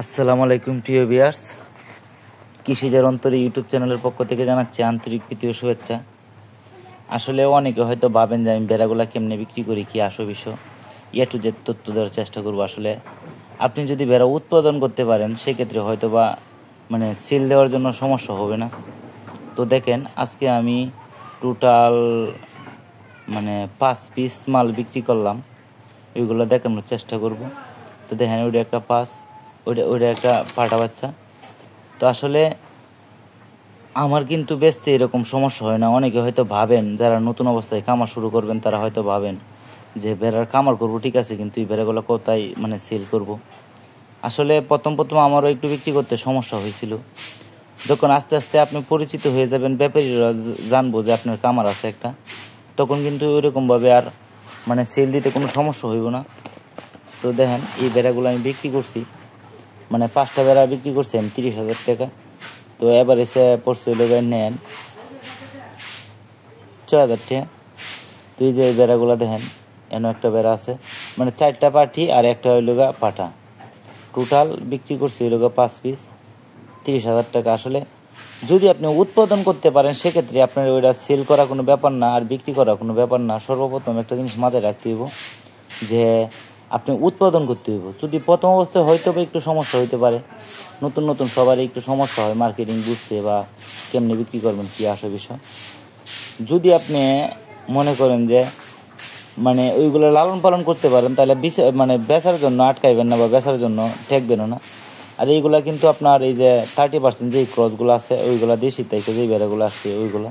আসসালামু আলাইকুম প্রিয় ভিউয়ার্স, কৃষিজার অন্তরে ইউটিউব চ্যানেলের পক্ষ থেকে জানাচ্ছি আন্তরিক প্রীতি ও শুভেচ্ছা। আসলে অনেকে হয়তো ভাবেন যে আমি ভেড়াগুলা কেমনে বিক্রি করি, কি আসো বিষয় টু জেড তথ্য দেওয়ার চেষ্টা করবো। আসলে আপনি যদি ভেড়া উৎপাদন করতে পারেন সেক্ষেত্রে হয়তো বা সেল দেওয়ার জন্য সমস্যা হবে না। তো দেখেন, আজকে আমি টোটাল 5 পিস মাল বিক্রি করলাম, ওইগুলো দেখানোর চেষ্টা করব। তো দেখেন, ওইটা একটা পাস, ওইটা একটা পাটা বাচ্চা। তো আসলে আমার কিন্তু বেচতে এরকম সমস্যা হয় না। অনেকে হয়তো ভাবেন, যারা নতুন অবস্থায় খামার শুরু করবেন তারা হয়তো ভাবেন যে ভেড়ার খামার করবো, ঠিক আছে, কিন্তু এই ভেড়াগুলো কোথায় সেল করব। আসলে প্রথম আমারও একটু বিক্রি করতে সমস্যা হয়েছিল। যখন আস্তে আস্তে আপনি পরিচিত হয়ে যাবেন, ব্যাপারীরা জানবো যে আপনার খামার আছে একটা, তখন কিন্তু ওইরকমভাবে আর সেল দিতে কোনো সমস্যা হইব না। তো দেখেন, এই ভেড়াগুলো আমি বিক্রি করছি, 5টা ভেড়া বিক্রি করছি আমি 30,000 টাকা। তো এবার এসে পড়ছে নেন 6,000 টাকা। তো এই যে বেড়াগুলো দেখেন, এনে একটা বেড়া আছে, 4টা পাঠি আর একটা হইলগা পাঠা। টোটাল বিক্রি করছি হইলগা 5 পিস 30,000 টাকা। আসলে যদি আপনি উৎপাদন করতে পারেন সেক্ষেত্রে আপনার ওইটা সেল করা কোনো ব্যাপার না, আর বিক্রি করা কোনো ব্যাপার না। সর্বপ্রথম একটা জিনিস মাথায় রাখতে হইব যে আপনি উৎপাদন করতে হইব। যদি প্রথম অবস্থায় হয়তো বা একটু সমস্যা হইতে পারে, নতুন সবারই একটু সমস্যা হয় মার্কেটিং বুঝতে বা কেমনি বিক্রি করবেন, কী আসে বিষয়। যদি আপনি মনে করেন যে ওইগুলো লালন পালন করতে পারেন, তাহলে বেচার জন্য আটকাইবেন না বা বেচার জন্য ঠেকবেনও না। আর এইগুলা কিন্তু আপনার এই যে 30% যেই ক্রসগুলো আছে ওইগুলো দেশি থেকে যেই বেড়াগুলো আসছে ওইগুলো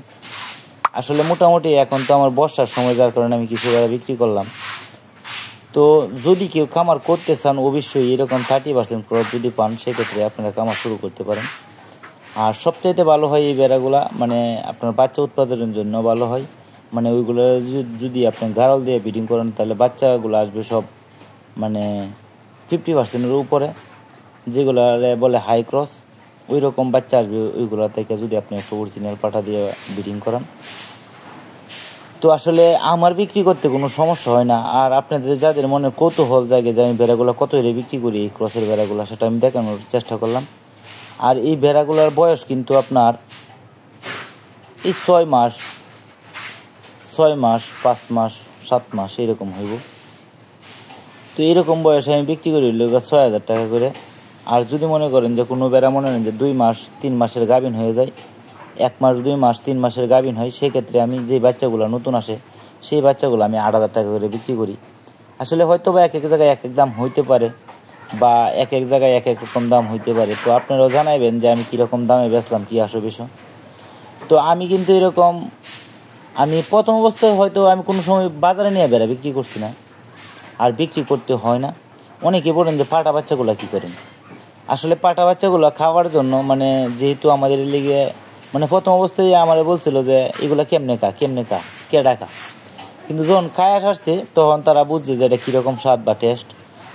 আসলে মোটামুটি এখন তো আমার বর্ষার সময়, যার কারণে আমি কিছু বেড়া বিক্রি করলাম। তো যদি কেউ খামার করতে চান, অবশ্যই এরকম 30% ক্রস যদি পান সেক্ষেত্রে আপনারা খামার শুরু করতে পারেন। আর সবচাইতে ভালো হয় এই বেড়াগুলা আপনার বাচ্চা উৎপাদনের জন্য ভালো হয়। ওইগুলো যদি আপনি গাড়ল দিয়ে ব্রিডিং করেন তাহলে বাচ্চাগুলো আসবে সব 50%-এর উপরে, যেগুলো বলে হাই ক্রস, ওই রকম বাচ্চা আসবে ওইগুলো থেকে যদি আপনি একটা অরিজিনাল পাঠা দিয়ে ব্রিডিং করান। তো আসলে আমার বিক্রি করতে কোনো সমস্যা হয় না। আর আপনাদের যাদের মনে কৌতূহল জায়গায় যে আমি ভেড়াগুলো কত হলে বিক্রি করি, এই ক্রসের ভেড়াগুলো, সেটা আমি দেখানোর চেষ্টা করলাম। আর এই ভেড়াগুলোর বয়স কিন্তু আপনার এই 6 মাস, 5 মাস, 7 মাস এইরকম হইব। তো এইরকম বয়সে আমি বিক্রি করি 6,000 টাকা করে। আর যদি মনে করেন যে কোনো বেড়া মনে নেন যে 2 মাস 3 মাসের গাভিন হয়ে যায়, 1 মাস 2 মাস 3 মাসের গাভিন হয়, সেক্ষেত্রে আমি যে বাচ্চাগুলো নতুন আসে সেই বাচ্চাগুলো আমি 8,000 টাকা করে বিক্রি করি। আসলে হয়তো বা এক এক জায়গায় এক এক দাম হইতে পারে, বা এক এক জায়গায় এক এক রকম দাম হইতে পারে। তো আপনারাও জানাইবেন যে আমি কীরকম দামে বেচলাম, কী আসো বিষয়। তো আমি কিন্তু এরকম প্রথম অবস্থায় হয়তো আমি কোনো সময় বাজারে নিয়ে বেড়া বিক্রি করছি না, আর বিক্রি করতে হয় না। অনেকে বলেন যে পাটা বাচ্চাগুলো কী করেন। আসলে পাটা বাচ্চাগুলো খাওয়ার জন্য যেহেতু আমাদের লিগে প্রথম অবস্থায় আমার বলছিল যে এগুলো কেমনে কে ডাকা, কিন্তু যখন খায় আসছে তখন তারা বুঝছে যে এটা কীরকম স্বাদ বা টেস্ট।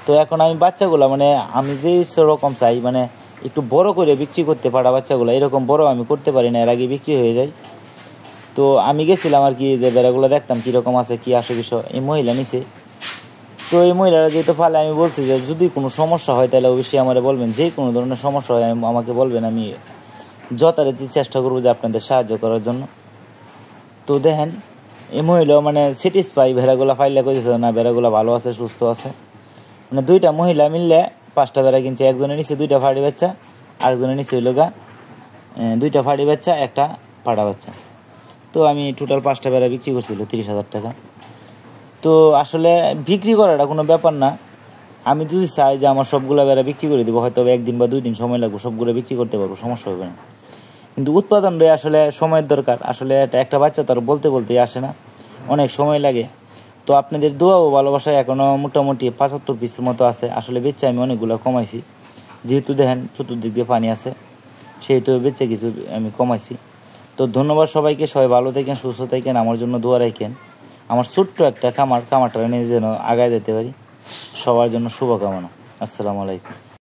তো এখন আমি বাচ্চাগুলো আমি যেই রকম চাই, একটু বড় করে বিক্রি করতে, পাটা বাচ্চাগুলো এরকম বড় আমি করতে পারি না, এর আগে বিক্রি হয়ে যায়। তো আমি গেছিলাম আর কি, যে বেড়াগুলো দেখতাম কীরকম আছে, কী আসে বিষয়। এই মহিলা নিছে, তো এই মহিলারা যেহেতু ফালে, আমি বলছি যে যদি কোনো সমস্যা হয় তাহলে অবশ্যই আমার বলবেন, যে কোনো ধরনের সমস্যা হয় আমাকে বলবেন, আমি যথারীতি চেষ্টা করবো যে আপনাদের সাহায্য করার জন্য। তো দেখেন, এই মহিলাও স্যাটিসফাই, ভেড়াগুলো ফাইলে করেছে না, ভেড়াগুলো ভালো আছে, সুস্থ আছে। 2টা মহিলা মিললে 5টা ভেড়া কিনছে। একজনের নিচে 2টা ফাড়ি বাচ্চা, আরেকজনের নিচে হইল 2টা ফাড়ি বাচ্চা, একটা পাড়া বাচ্চা। তো আমি টোটাল 5টা ভেড়া বিক্রি করছিল 30,000 টাকা। তো আসলে বিক্রি করাটা কোনো ব্যাপার না। আমি যদি চাই যে আমার সবগুলো বেড়া বিক্রি করে দেবো, হয়তো 1 দিন বা 2 দিন সময় লাগবে, সবগুলো বিক্রি করতে পারবো, সমস্যা হবে না। কিন্তু উৎপাদনটাই আসলে সময়ের দরকার। আসলে একটা বাচ্চা তো আর বলতেই আসে না, অনেক সময় লাগে। তো আপনাদের দোয়া ও ভালোবাসায় এখনও মোটামুটি 75 পিসের মতো আছে। আসলে বেচে আমি অনেকগুলো কমাইছি, যেহেতু দেখেন চতুর্দিক দিয়ে পানি আছে, সেহেতু বেচে কিছু আমি কমাইছি। তো ধন্যবাদ সবাইকে, সবাই ভালো থাকেন, সুস্থ থাকেন, আমার জন্য দোয়া রাখেন। আমার ছোট্ট একটা খামারটা নিয়ে যেন আগায় যেতে পারি। সবার জন্য শুভকামনা। আসসালামু আলাইকুম।